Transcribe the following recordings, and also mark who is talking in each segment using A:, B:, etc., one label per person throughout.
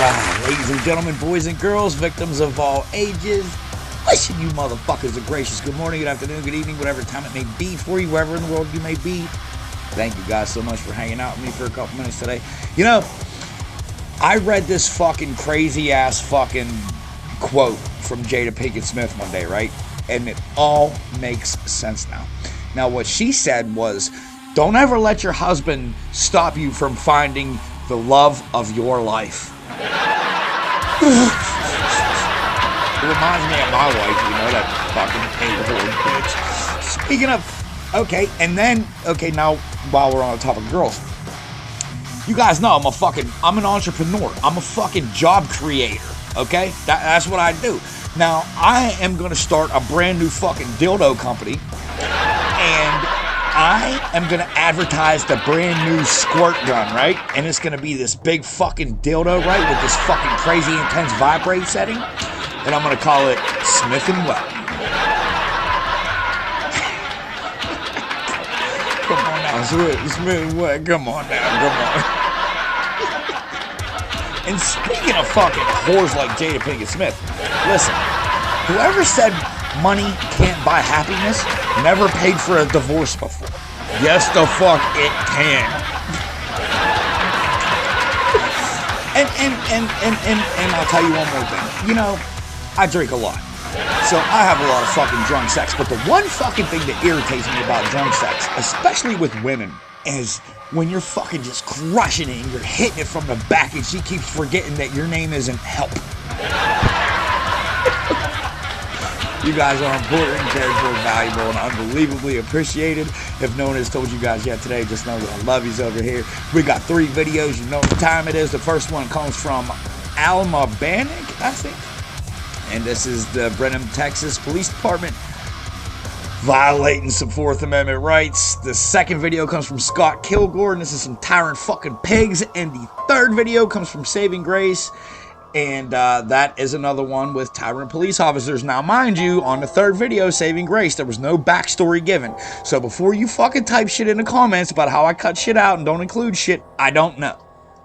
A: Ladies and gentlemen, boys and girls, victims of all ages, wishing you motherfuckers a gracious good morning, good afternoon, good evening, whatever time it may be for you, wherever in the world you may be. Thank you guys so much for hanging out with me for a couple minutes today. You know, I read this fucking crazy ass fucking quote from Jada Pinkett Smith one day, right? And it all makes sense now. Now, what she said was, don't ever let your husband stop you from finding the love of your life. It reminds me of my wife, you know, that fucking bitch. Speaking of, okay, and then, okay, now, while we're on the topic of girls, you guys know I'm an entrepreneur. I'm a fucking job creator, okay? That's what I do. Now, I am going to start a brand new fucking dildo company, and I am going to advertise the brand new squirt gun, right? And it's going to be this big fucking dildo, right? With this fucking crazy intense vibrate setting. And I'm going to call it Smith & Wesson. Come on now, Smith & Wesson. Come on now, come on. And speaking of fucking whores like Jada Pinkett Smith, listen, whoever said money can't buy happiness never paid for a divorce before. Yes, the fuck it can. And I'll tell you one more thing. You know, I drink a lot. So I have a lot of fucking drunk sex. But the one fucking thing that irritates me about drunk sex, especially with women, is when you're fucking just crushing it and you're hitting it from the back and she keeps forgetting that your name isn't help. You guys are important, cared for, valuable, and unbelievably appreciated. If no one has told you guys yet today, just know that I love yous over here. We got 3 videos. You know what time it is. The first one comes from Alma Bannock, I think. And this is the Brenham, Texas Police Department violating some 4th Amendment rights. The second video comes from Scott Kilgore, and this is some Tyrant fucking pigs. And the third video comes from Saving Grace. And that is another one with Tyrant police officers. Now, mind you, on the third video, Saving Grace, there was no backstory given. So before you fucking type shit in the comments about how I cut shit out and don't include shit, I don't know.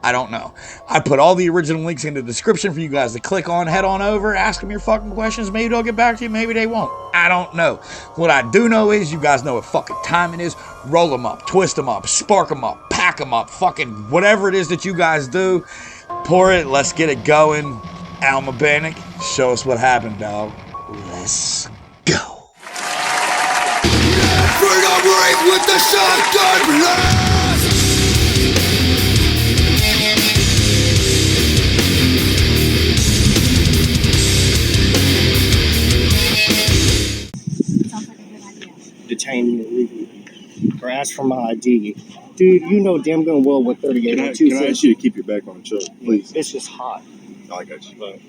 A: I don't know. I put all the original links in the description for you guys to click on, head on over, ask them your fucking questions. Maybe they'll get back to you, maybe they won't. I don't know. What I do know is you guys know what fucking time it is. Roll them up, twist them up, spark them up, pack them up, fucking whatever it is that you guys do. Pour it, let's get it going. Alma Bannock, show us what happened, dog. Let's go.
B: Freedom ring with the shotgun blast.
C: Sounds like a good idea.
D: Detain me illegally or ask for my ID. Dude, you know damn good well what 38
E: Can I ask you to keep your back on the truck, please?
D: It's just hot.
E: No, I got you.
D: But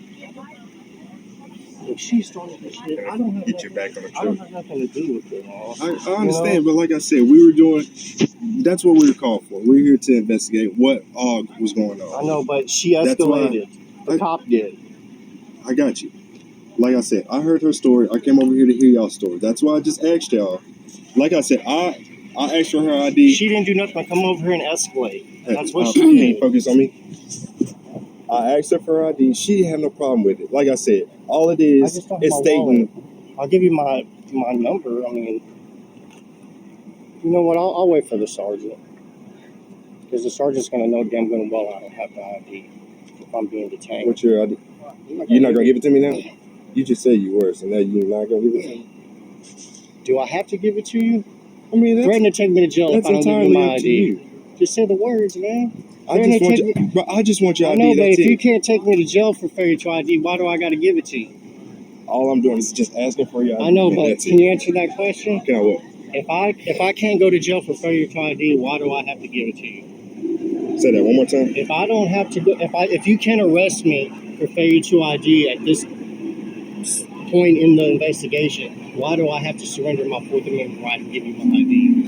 D: if she started this shit, I don't have
E: Get your back on the
D: I don't
E: truck.
D: have nothing to do with it.
E: I understand, but like I said, we were doing. That's what we were called for. We're here to investigate what all was going on.
D: I know, but she
E: That's
D: escalated.
E: why
D: The cop did.
E: I got you. Like I said, I heard her story. I came over here to hear y'all's story. That's why I just asked y'all. Like I said, I asked for her ID.
D: She didn't do nothing but come over here and escalate. That's what
E: Can
D: she
E: you
D: did.
E: focus on me? I asked her for her ID. She didn't have no problem with it. Like I said, all it
D: I
E: is
D: just don't
E: is
D: have my
E: stating.
D: I'll give you my number. I mean, you know what? I'll wait for the sergeant. Because the sergeant's going to know damn good and well I don't have the ID if I'm being detained.
E: What's your ID? You're not gonna give it to me now? You just said you were, so now you're not gonna give it to me?
D: Do I have to give it to you?
E: I mean, that's,
D: Threaten to take me to jail if
E: that's
D: I don't give you
E: entirely
D: my
E: up to
D: ID.
E: you.
D: Just say the words, man.
E: I just want your
D: I
E: ID.
D: know, but
E: That's
D: if
E: it.
D: you can't take me to jail for failure to ID, why do I got to give it to you?
E: All I'm doing is just asking for your ID.
D: I know,
E: and
D: but
E: that's
D: can
E: it.
D: you answer that question?
E: Can I what?
D: If I can't go to jail for failure to ID, why do I have to give it to you?
E: Say that one more time.
D: If I don't have to go, if you can't arrest me for failure to ID at this point in the investigation, why do I have to surrender my 4th Amendment right and give you my ID?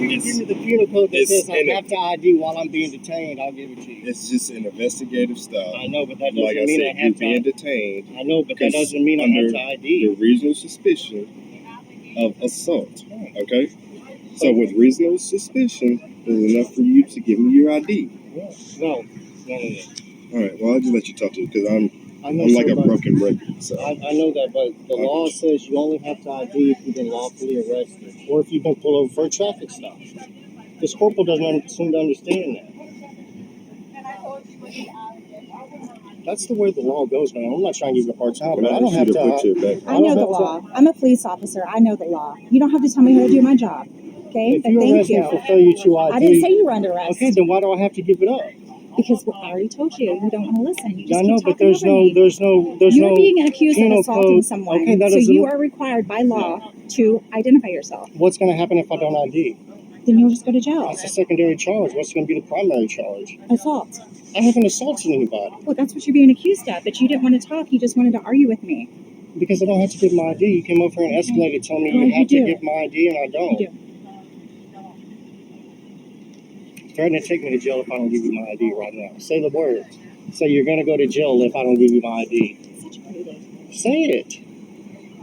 D: Give me the penal code that says I have to ID while I'm being detained. I'll give it to you.
E: It's just an investigative style.
D: I know, but that doesn't
E: Like I
D: mean
E: said,
D: I
E: you're
D: have
E: being
D: to.
E: detained.
D: I know, but that doesn't mean I have to
E: The
D: ID.
E: reasonable suspicion of assault. Okay? So with reasonable suspicion, there's enough for you to give me your ID.
D: No.
E: All right, well, I'll just let you talk to it because I'm
D: know,
E: like
D: sir,
E: a broken record. So
D: I know that, but the law says you only have to ID if you've been lawfully arrested or if you've been pulled over for a traffic stop. This corporal doesn't seem to understand that. That's the way the law goes, man. I'm not trying to give you a hard time, but I don't have to.
C: I know the law. I'm a police officer. I know the law. You don't have to tell me how to do my job. Okay?
D: If you arrest me for failure to ID,
C: I didn't say you were under arrest.
D: Okay, then why do I have to give it up?
C: Because I already told you don't want to listen. You just
D: I know,
C: keep
D: but
C: talking over me. You're being accused of assaulting someone.
D: Okay, that
C: so
D: is
C: you are required by law to identify yourself.
D: What's going to happen if I don't ID?
C: Then you'll just go to jail.
D: That's a secondary charge. What's going to be the primary charge?
C: Assault.
D: I haven't assaulted anybody.
C: Well, that's what you're being accused of, but you didn't want to talk. You just wanted to argue with me.
D: Because I don't have to give my ID. You came over here and escalated, telling me you have to give my ID, and I don't.
C: You do.
D: Threatening to take me to jail if I don't give you my ID right now. Say the words. Say you're going to go to jail if I don't give you my ID. Say it.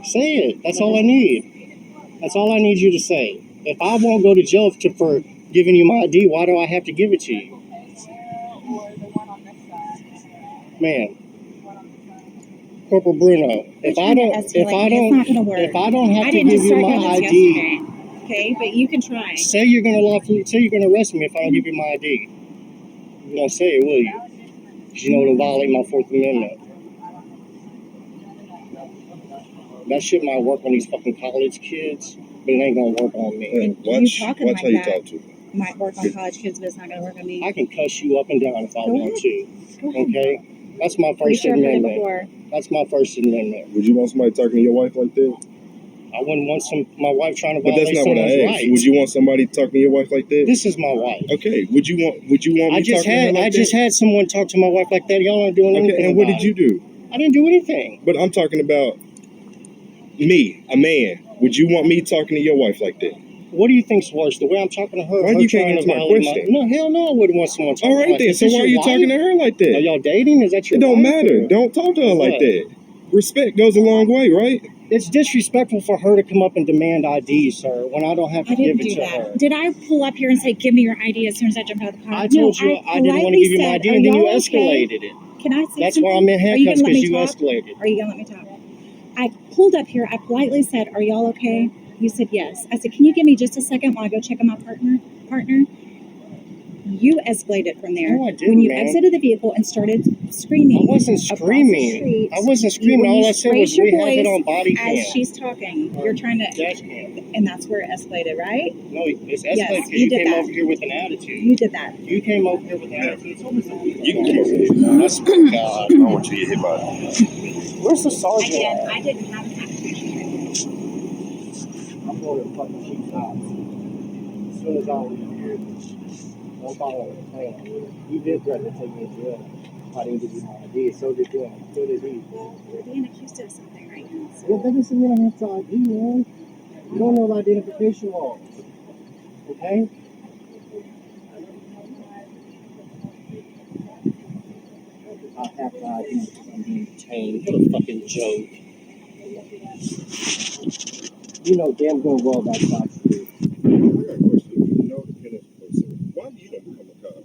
D: Say it. That's all I need. That's all I need you to say. If I won't go to jail for giving you my ID, why do I have to give it to you? Man. Corporal Bruno, if I don't have to give you my ID,
C: okay, but you can try.
D: Say you're gonna arrest me if I don't give you my ID. You won't say it, will you? Because you know it'll violate my 4th Amendment. That shit might work on these fucking college kids, but it ain't gonna work on me.
E: Hey, watch how you talk to me.
C: Might work on college kids, but it's not gonna work on me.
D: I can cuss you up and down if I want to.
C: Go ahead.
D: Okay? That's my First Amendment. That's my First Amendment.
E: Would you want somebody talking to your wife like that?
D: I wouldn't want my wife trying to
E: But
D: violate
E: that's not what I asked.
D: rights.
E: Would you want somebody talking to your wife like that?
D: This is my wife.
E: Okay. Would you want me talking to her like that?
D: I just had someone talk to my wife like that. Y'all aren't doing anything.
E: Okay, and what did you do?
D: I didn't do anything.
E: But I'm talking about me, a man. Would you want me talking to your wife like that?
D: What do you think's worse? The way I'm talking to her?
E: Why you can't answer my question?
D: No, hell no, I wouldn't want someone talking.
E: All right then. So why are you talking to her like that?
D: Are y'all dating? Is that your?
E: It don't
D: wife
E: matter.
D: or?
E: Don't talk to her like that. Respect goes a long way, right?
D: It's disrespectful for her to come up and demand ID, sir, when I don't have to give it to her.
C: Did I pull up here and say, give me your ID as soon as I jumped out of the car?
D: I told you I didn't want to give you my ID, and then you escalated it.
C: Can I say
D: That's
C: something?
D: why I'm in handcuffs, because you escalated.
C: Are you going to let me talk? I pulled up here. I politely said, are y'all okay? You said yes. I said, can you give me just a second while I go check on my partner? You escalated from there.
D: No, I didn't,
C: when you
D: man.
C: exited the vehicle and started screaming.
D: I wasn't screaming. All I said was we have it on body cam.
C: As she's talking, you're trying to,
D: dash cam.
C: and that's where it escalated, right?
D: No, it's escalated
C: Yes,
D: because you came over here with an attitude.
C: You did that.
D: You came over here with an attitude.
E: You can come over here.
D: I swear to God.
E: I want you to get hit by it.
D: Where's the sergeant?
C: Again, I didn't have an application.
D: I'm going to fucking shoot cops. As soon as I leave here, don't follow the plan. You did threaten to take me to jail. I didn't give you my ID. So did him. So did he.
C: You're being accused of something right now.
D: Yeah, that doesn't mean I have to ID, man. You don't know the identification laws. Okay? I have to ID because I'm being detained. What a fucking joke. You know damn good well that's not true.
E: I got a question. Why do you not become a cop?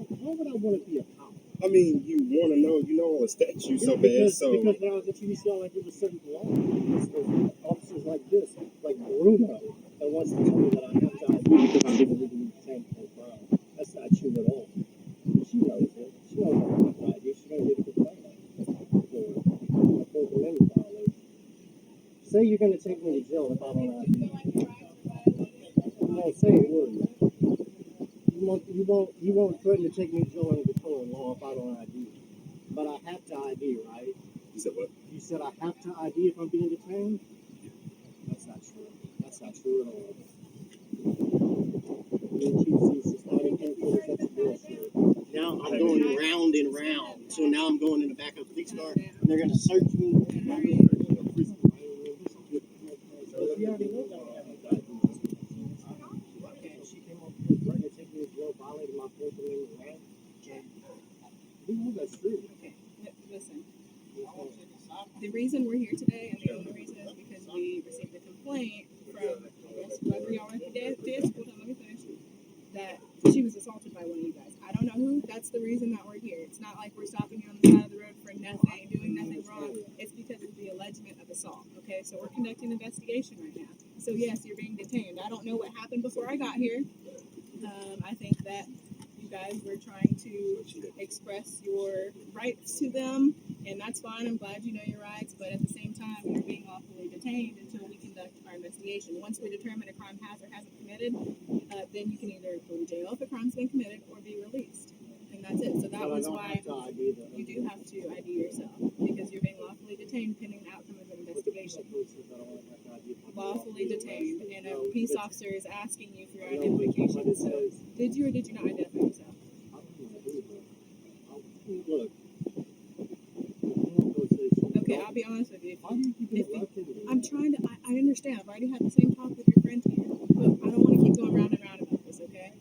D: Why would I want to be a cop?
E: I mean, you want to know, all the statutes so bad, so...
D: Because when I was at TDC, all I did was serve the law. There's officers like this, like Bruno, that wants to tell me that I have to ID because I'm giving you the same profile. That's not true at all. She knows it. She knows I don't have to ID. She's going to get a complaint for a 4th Amendment violation. Say you're going to take me to jail if I don't ID. No, say it, will you? You won't threaten to take me to jail under the current law if I don't ID. But I have to ID, right?
E: You said what?
D: You said I have to ID if I'm being detained? That's not true. That's not true at all. Now I'm going round and round. So now I'm going in the back of a police car and they're going to search me. You already know that I have to ID. She came up here trying to take me to jail, violating my 4th Amendment right. You know that's true.
C: Okay, listen. I
F: The reason we're here today, and the only reason, is because we received a complaint from, I guess, whoever y'all are at the desk, hold on, let me finish, that she was assaulted by one of you guys. I don't know who. That's the reason that we're here. It's not like we're stopping you on the side of the road for nothing, doing nothing wrong. It's because of the allegement of assault. Okay, so we're conducting an investigation right now. So yes, you're being detained. I don't know what happened before I got here. I think that you guys were trying to express your rights to them, and that's fine. I'm glad you know your rights, but at the same time, you're being lawfully detained until we conduct our investigation. Once we determine a crime has or hasn't committed, then you can either go to jail if a crime's been committed or be released. And that's it. So that was why you do have to ID yourself, because you're being lawfully detained pending the outcome of an investigation. Lawfully detained, and a peace officer is asking you for your identification. So, did you or did you not identify yourself? Okay, I'll be honest with you. I'm trying to. I understand. I've already had the same talk with your friend here. Look, I don't want to keep going round and round about this. Okay,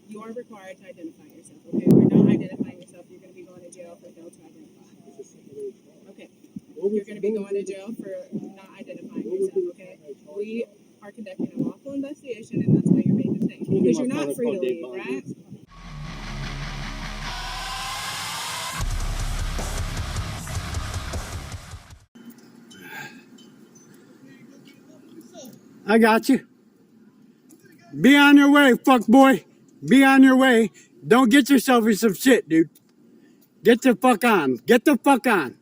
F: you are required to identify yourself. Okay, if you're not identifying yourself, you're going to be going to jail for failure to identify. Okay, you're going to be going to jail for not identifying yourself. Okay, we are conducting a lawful investigation, and that's why you're being detained, because you're not free to leave, right?
G: I got you. Be on your way, fuck boy. Be on your way. Don't get yourself in some shit, dude. Get the fuck on. Get the fuck on.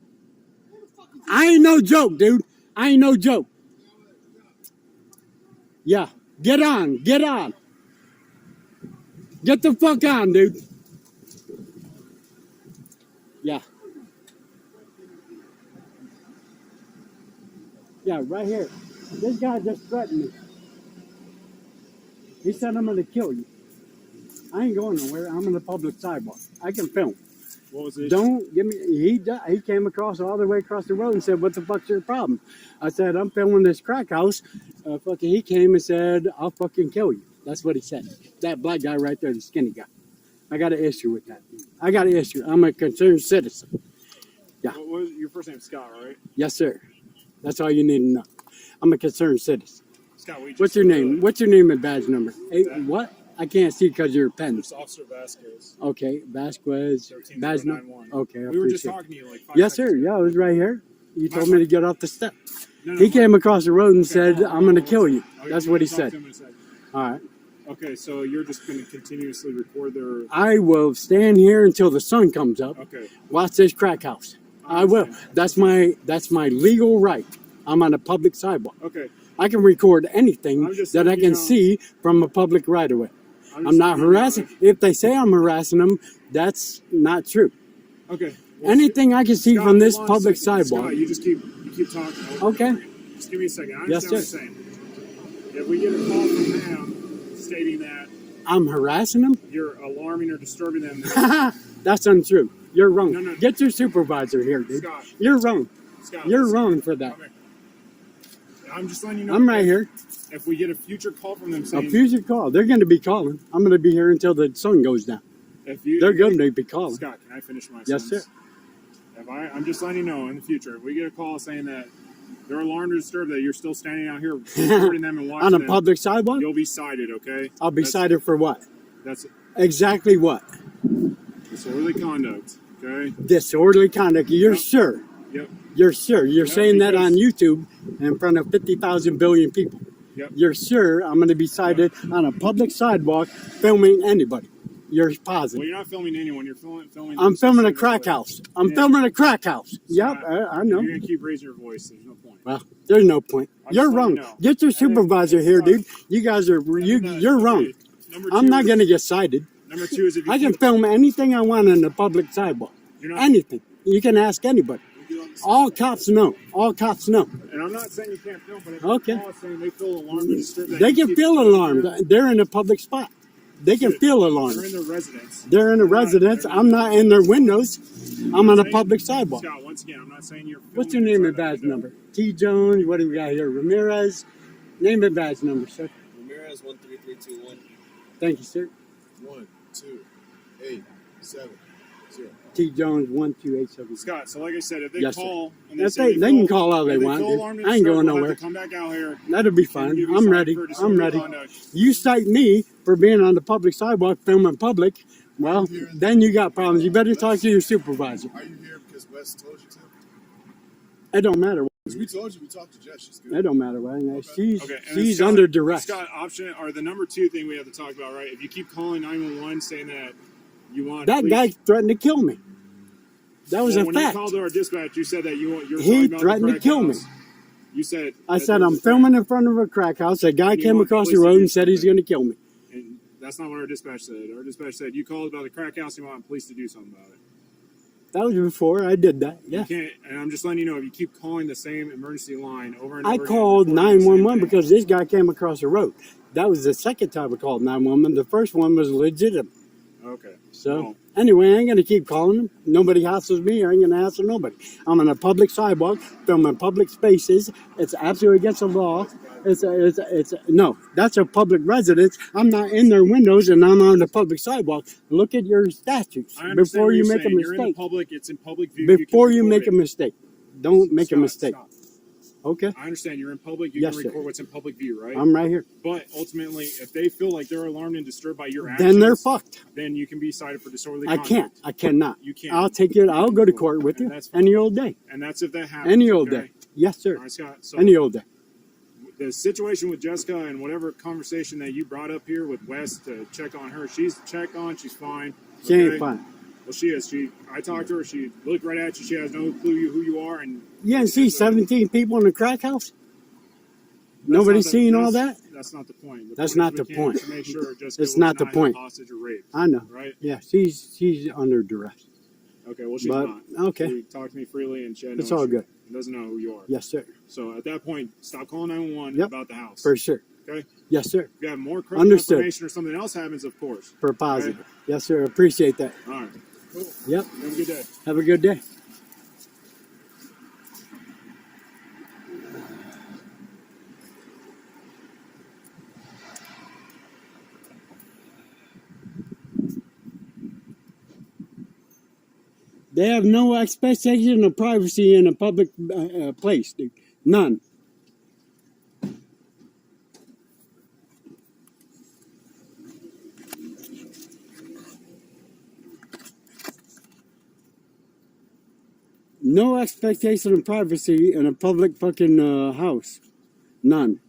G: I ain't no joke, dude. I ain't no joke. Yeah. Get on. Get on. Get the fuck on, dude. Yeah. Yeah, right here. This guy just threatened me. He said I'm gonna kill you. I ain't going nowhere. I'm on the public sidewalk. I can film.
E: What was it?
G: Don't give me. He came across all the way across the road and said, "What the fuck's your problem?" I said, "I'm filming this crack house." He came and said, "I'll fucking kill you." That's what he said. That black guy right there, the skinny guy. I got an issue with that. I got an issue. I'm a concerned citizen. Yeah.
E: What was your first name? Scott, right?
G: Yes, sir. That's all you need to know. I'm a concerned citizen.
E: Scott,
G: what's your name? What's your name and badge number? Hey, what? I can't see because you're a pen.
E: It's Officer Vasquez.
G: Okay, Vasquez. Badge number. Okay, I
E: we were just
G: appreciate
E: talking to you like 5
G: Yes,
E: seconds
G: sir.
E: ago.
G: Yeah, I was right here. You told me to get off the step.
E: No,
G: He came across the road and
E: Okay,
G: said, I'm going to kill you.
E: Okay,
G: That's
E: we'll
G: what he
E: talk
G: said.
E: to him in a second.
G: All right.
E: Okay, so you're just going to continuously record their...
G: I will stand here until the sun comes up.
E: Okay.
G: Watch this crack house. I will. That's my legal right. I'm on a public sidewalk.
E: Okay.
G: I can record anything
E: I'm just
G: that I
E: letting
G: can
E: you know.
G: see from a public right of way. I'm
E: just
G: not
E: letting you know.
G: harassing. If they say I'm harassing them, that's not true.
E: Okay. Well,
G: Anything I can see
E: Scott,
G: from this
E: hold on a
G: public
E: second.
G: sidewalk.
E: Scott, you keep talking.
G: Okay.
E: Just give me a second. I
G: Yes,
E: understand what
G: sir.
E: you're saying. If we get a call from them stating that
G: I'm harassing them?
E: you're alarming or disturbing them...
G: That's untrue. You're wrong.
E: No.
G: Get your supervisor here, dude.
E: Scott.
G: You're wrong.
E: Scott,
G: You're
E: listen.
G: wrong for that.
E: Okay. I'm just letting you know.
G: I'm right here.
E: If we get a future call from them
G: A
E: saying...
G: future call. They're going to be calling. I'm going to be here until the sun goes down. They're going to be calling.
E: Scott, can I finish my
G: Yes,
E: sentence?
G: sir.
E: I'm just letting you know in the future, if we get a call saying that they're alarmed or disturbed that you're still standing out here recording them and watching
G: On a
E: them,
G: public sidewalk?
E: you'll be cited, okay?
G: I'll be cited for what?
E: That's
G: Exactly what?
E: disorderly conduct, okay?
G: Disorderly conduct. You're
E: Yep.
G: sure?
E: Yep.
G: You're sure? You're
E: Yep,
G: saying that
E: because-
G: on YouTube in front of 50,000 billion people.
E: Yep.
G: You're sure I'm going to be cited on a public sidewalk filming anybody? You're positive?
E: Well, you're not filming anyone. You're filming.
G: I'm
E: them
G: filming a
E: specifically.
G: crack house. I'm
E: Yeah.
G: filming a crack house. Yep,
E: Scott,
G: I know.
E: You're gonna keep raising your voice. There's no point.
G: Well, there's no point.
E: I'm
G: You're
E: just letting
G: wrong.
E: you know.
G: Get your supervisor here,
E: Scott.
G: dude. You guys are you're wrong.
E: Okay. Number
G: I'm
E: two
G: not
E: is-
G: going to get cited.
E: Number two is if you
G: I can
E: keep-
G: film anything I want on the public sidewalk.
E: You're not-
G: Anything. You can ask anybody. All cops know. All cops know.
E: And I'm not saying you can't film, but if
G: Okay.
E: the call is saying they feel alarmed or disturbed, that
G: They
E: you
G: can
E: keep-
G: feel alarmed. They're in a public spot. They can feel
E: They're in
G: alarmed.
E: their residence.
G: They're in a residence. I'm not in their windows. I'm on a public sidewalk.
E: Scott, once again, I'm not saying you're.
G: What's your
E: filming
G: name and
E: inside that
G: badge
E: window.
G: number? T. Jones. What do we got here? Ramirez. Name and badge number, sir.
H: Ramirez 13321
G: Thank you, sir.
H: 1 2 8 7
G: T Jones 1287.
H: Scott, so like I said, if they
G: Yes,
H: call and
G: If
H: say
G: they can call all they
H: if
G: want,
H: feel
G: dude.
H: alarmed and
G: I ain't
H: disturbed,
G: going
H: we'll have
G: nowhere.
H: to come back out here.
G: That'll be
H: and
G: fine.
H: give you
G: I'm
H: cited
G: ready.
H: for
G: I'm
H: disorderly
G: ready.
H: conduct.
G: You cite me for being on the public sidewalk filming public. Well, then you got problems. You better talk to your supervisor.
E: Are you here because Wes told you to?
G: It don't matter.
E: We told you. We talked to Jess. She's good.
G: It don't matter what. She's
H: Okay, and then
G: she's
H: Scott,
G: under duress.
H: Scott, option or the number 2 thing we have to talk about, right? If you keep calling 911 saying that you want
G: That
H: police,
G: guy threatened to kill me. That was a
H: when
G: fact.
H: you called our dispatch, you said that you're
G: He
H: talking about
G: threatened
H: the
G: to
H: crack
G: kill me.
H: house. You said
G: I
H: that
G: said
H: there
G: I'm
H: was a
G: filming
H: crack,
G: in front of a crack house. A guy
H: and you
G: came
H: want
G: across the
H: police to
G: road
H: do
G: and said he's
H: something.
G: going to kill me.
H: And that's not what our dispatch said. Our dispatch said you called about the crack house. You want police to do something about it.
G: That was before I did that. Yeah.
H: You can't. And I'm just letting you know if you keep calling the same emergency line over and over
G: I
H: again,
G: called
H: reporting the same
G: 911
H: thing.
G: because this guy came across the road. That was the second time I called 911. The first one was legitimate.
H: Okay.
G: So
H: Well,
G: anyway, I ain't gonna keep calling them. Nobody hassles me. I ain't gonna hassle nobody. I'm on a public sidewalk, filming public spaces. It's absolutely against the law. No, that's a public residence. I'm not in their windows and I'm on the public sidewalk. Look at your statutes
H: I understand
G: before
H: what
G: you
H: you're
G: make a
H: saying. You're in the
G: mistake.
H: public. It's in public view.
G: Before you
H: can
G: make a
H: record it.
G: mistake, don't make a
H: Scott,
G: mistake.
H: stop.
G: Okay,
H: I understand you're in public. You
G: Yes,
H: can
G: sir.
H: record what's in public view, right?
G: I'm right here.
H: But ultimately, if they feel like they're alarmed and disturbed by your actions,
G: Then they're fucked.
H: then you can be cited for disorderly
G: I
H: conduct.
G: can't. I cannot.
H: You can't.
G: I'll take it. I'll go to court with
H: And
G: you
H: that's fine.
G: any old day.
H: And that's if that happens.
G: Any old
H: okay?
G: day. Yes, sir.
H: All right, Scott. So
G: Any old day.
H: the situation with Jessica and whatever conversation that you brought up here with Wes to check on her, she's checked on. She's fine.
G: She
H: okay?
G: ain't fine.
H: Well, she is. I talked to her. She looked right at you. She has no clue who you are, and
G: You didn't see 17 people in the crack house? Nobody's seen all that?
H: That's not the point.
G: That's
H: point
G: not
H: is we
G: the
H: can't
G: point.
H: Make sure Jessica
G: It's
H: was
G: not the
H: held
G: point.
H: hostage or raped.
G: I know.
H: Right?
G: Yeah, she's under duress.
H: Okay. Well, she's
G: But,
H: not.
G: okay.
H: She talked to me freely, and she had no
G: It's all
H: issue.
G: good.
H: And doesn't know who you are.
G: Yes, sir.
H: So at that point, stop calling 911
G: Yep.
H: about the house.
G: For sure.
H: Okay.
G: Yes, sir.
H: If you have more critical
G: Understood.
H: information or something else happens, of course.
G: For positive. Yes, sir. Appreciate that.
H: All right. Cool.
G: Yep.
H: Have a good day.
G: Have a good day. They have no expectation of privacy in a public place, dude. None. No expectation of privacy in a public fucking house. None.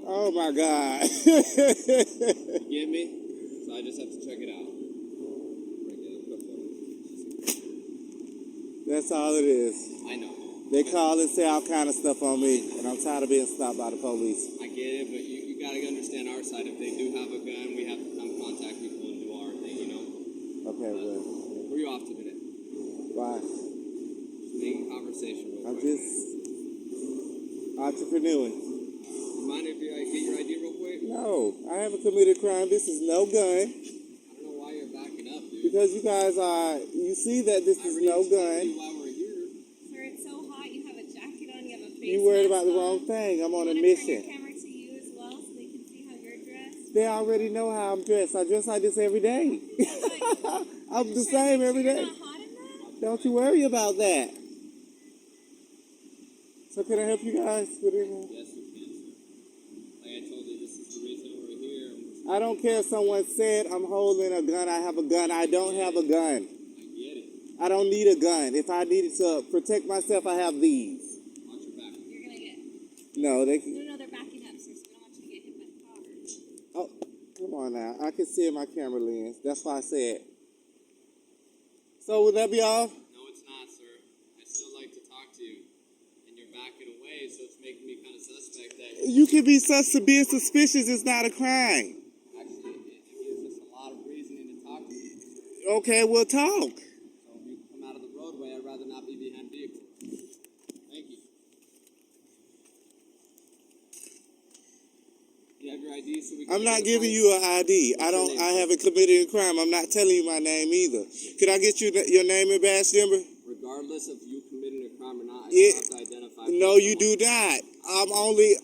I: Oh my God.
J: You get me? So I just have to check it out.
I: That's all it is.
J: I know.
I: They call and say all kind of stuff on me, and I'm tired of being stopped by the police.
J: I get it, but you got to understand our side. If they do have a gun, we have to come contact people and do our thing, you know?
I: Okay, well.
J: Where are you off to today?
I: Why?
J: Making conversation real
I: I'm
J: quick.
I: just entrepreneuring.
J: Mind if I get your ID real quick?
I: No, I haven't committed a crime. This is no gun.
J: I don't know why you're backing up, dude.
I: Because you guys you see that this is no gun.
J: While we're here.
K: Sir, it's so hot. You have a jacket on. You have a face
I: You worried
K: mask
I: about the
K: on.
I: wrong thing. I'm on a
K: Turn your
I: mission.
K: camera to you as well so they can see how you're dressed.
I: They already know how I'm dressed. I dress like this every day. I'm the same every day.
K: Not hot in that?
I: Don't you worry about that. So can I help you guys with anything?
J: Yes, you can, sir. Like I told you, this is the reason we're here.
I: I don't care if someone said I'm holding a gun, I have a gun. I don't have a gun.
J: I get it.
I: I don't need a gun. If I needed to protect myself, I have these.
J: Watch your back.
K: You're gonna get.
I: No, they can.
K: No, they're backing up, sir. So we don't want you to get hit by the car.
I: Oh, come on now. I can see in my camera lens. That's why I said. So would that be all?
J: No, it's not, sir. I still like to talk to you. And you're backing away, so it's making me kind of suspect that...
I: You can be being suspicious. It's not a crime.
J: Actually, it gives us a lot of reasoning to talk to you.
I: Okay, we'll talk.
J: So if you come out of the roadway, I'd rather not be behind vehicles. Thank you. You have your ID so we can...
I: I'm not giving you an ID. I haven't committed a crime. I'm not telling you my name either. Could I get your name and badge number?
J: Regardless of you committing a crime or not, I
I: Yeah.
J: still have to identify...
I: No, you do not. I'm only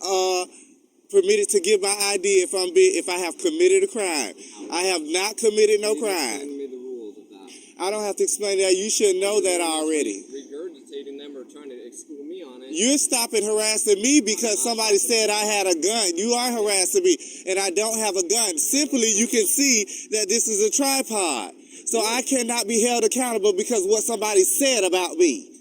I: permitted to give my ID if I have committed a crime. I have not committed no crime.
J: Explain me the rules of that.
I: I don't have to explain that. You should know that already.
J: Regurgitating them or trying to exclude me on it.
I: You're stopping harassing me because somebody said I had a gun. You are harassing me, and I don't have a gun. Simply, you can see that this is a tripod. So I cannot be held accountable because what somebody said about me.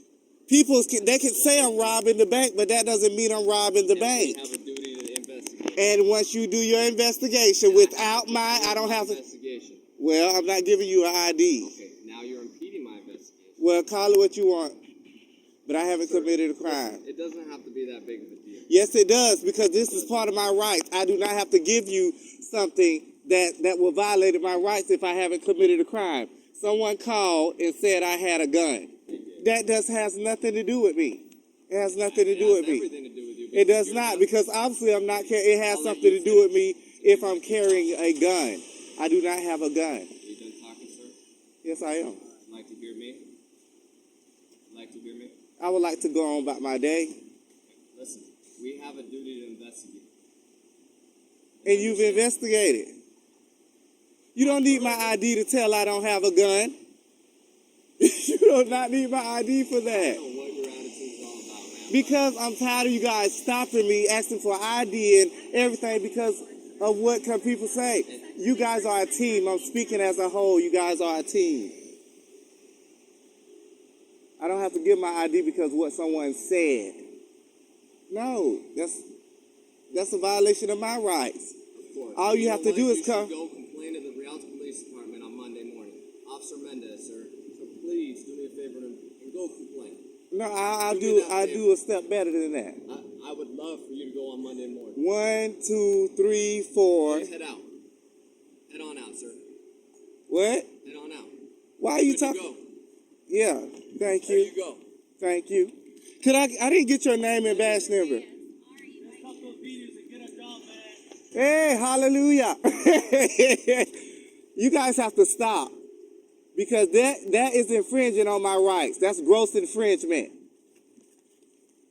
I: They can say I'm robbing the bank, but that doesn't mean I'm robbing the bank.
J: We have a duty to investigate.
I: And once you do your investigation without I don't have to.
J: Investigation.
I: Well, I'm not giving you an ID.
J: Okay, now you're impeding my investigation.
I: Well, call it what you want, but I haven't committed a crime.
J: It doesn't have to be that big of a deal.
I: Yes, it does, because this is part of my rights. I do not have to give you something that will violate my rights if I haven't committed a crime. Someone called and said I had a gun. That has nothing to do with me. It has nothing to do with me.
J: Everything to do with you.
I: It does not, because obviously I'm not. It has something to do with me if I'm carrying a gun. I do not have a gun.
J: Are you done talking, sir?
I: Yes, I am.
J: Would you like to hear me?
I: I would like to go on about my day.
J: Listen, we have a duty to investigate.
I: And you've investigated. You don't need my ID to tell I don't have a gun. You do not need my ID for that.
J: I don't know what your attitude is all about, man.
I: Because I'm tired of you guys stopping me, asking for ID and everything because of what can people say. You guys are a team. I'm speaking as a whole. You guys are a team. I don't have to give my ID because of what someone said. No, that's a violation of my rights.
J: Of course.
I: All you have to do is come.
J: Go complain to the Rialto Police Department on Monday morning. Officer Mendez, sir. So please do me a favor and go complain.
I: No, I do a step better than that.
J: I would love for you to go on Monday morning.
I: 1, 2, 3, 4.
J: Please head out. Head on out, sir.
I: What?
J: Head on out.
I: Why are you
J: Good to
I: talking?
J: go.
I: Yeah, thank
J: There
I: you.
J: you go.
I: Thank you. I didn't get your name and badge number. Hey, hallelujah. You guys have to stop. Because that is infringing on my rights. That's gross infringement.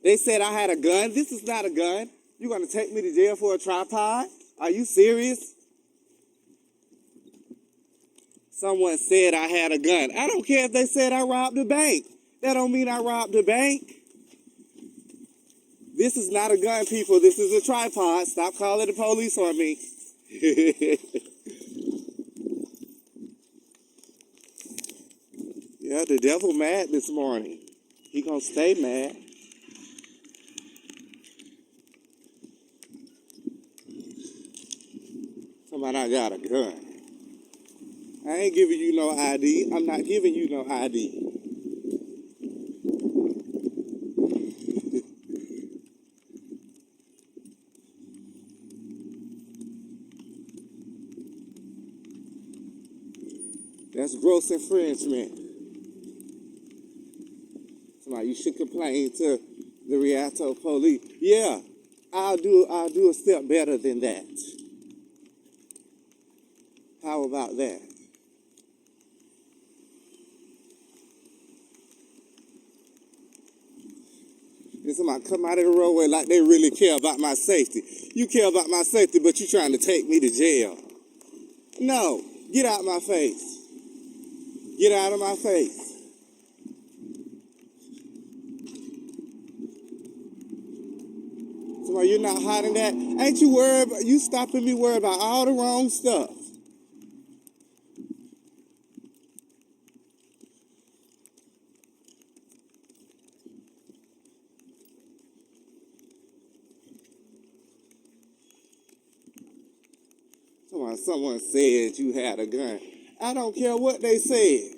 I: They said I had a gun. This is not a gun. You're going to take me to jail for a tripod? Are you serious? Someone said I had a gun. I don't care if they said I robbed a bank. That don't mean I robbed a bank. This is not a gun, people. This is a tripod. Stop calling the police on me. Yeah, the devil mad this morning. He gonna stay mad. Somebody I got a gun. I ain't giving you no ID. I'm not giving you no ID. That's gross infringement. Somebody, you should complain to the Rialto police. Yeah, I'll do a step better than that. How about that? And Somebody come out of the roadway like they really care about my safety. You care about my safety, but you trying to take me to jail. No, get out my face. Get out of my face. Somebody, you're not hiding that. Ain't you worried about, you stopping me worried about all the wrong stuff. Someone said you had a gun. I don't care what they said.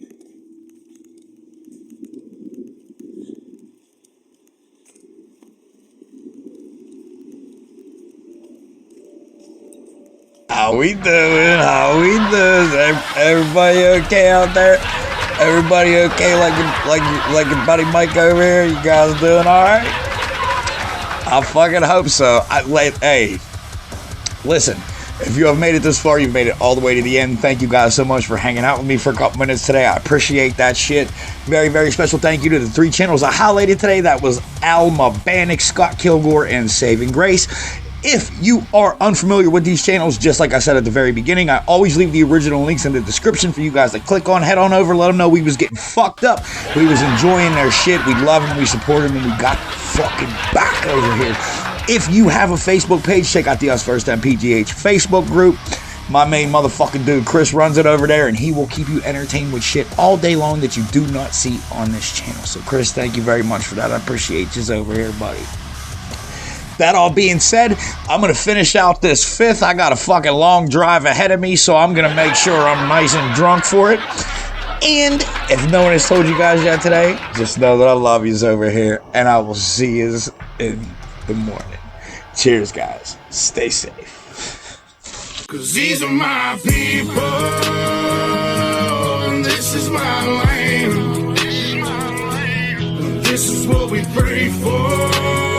A: How we doing? How we doing? Everybody okay out there? Everybody okay? Like your buddy Mike over here? You guys doing all right? I fucking hope so. Hey, listen. If you have made it this far, you've made it all the way to the end. Thank you guys so much for hanging out with me for a couple minutes today. I appreciate that shit. Very, very special thank you to the 3 channels I highlighted today. That was Alma Bannock, Scott Kilgore, and Saving Grace. If you are unfamiliar with these channels, just like I said at the very beginning, I always leave the original links in the description for you guys to click on. Head on over, let them know we was getting fucked up. We was enjoying their shit. We love them, we support them, and we got fucking back over here. If you have a Facebook page, check out the USVSTHEMPGH Facebook group. My main motherfucking dude, Chris, runs it over there, and he will keep you entertained with shit all day long that you do not see on this channel. So, Chris, thank you very much for that. I appreciate you over here, buddy. That all being said, I'm going to finish out this 5th. I got a fucking long drive ahead of me, so I'm going to make sure I'm nice and drunk for it. And if no one has told you guys yet today, just know that I love yous over here, and I will see yous in the morning. Cheers, guys. Stay safe.
B: 'Cause these are my people, and this is my land. This is what we pray for.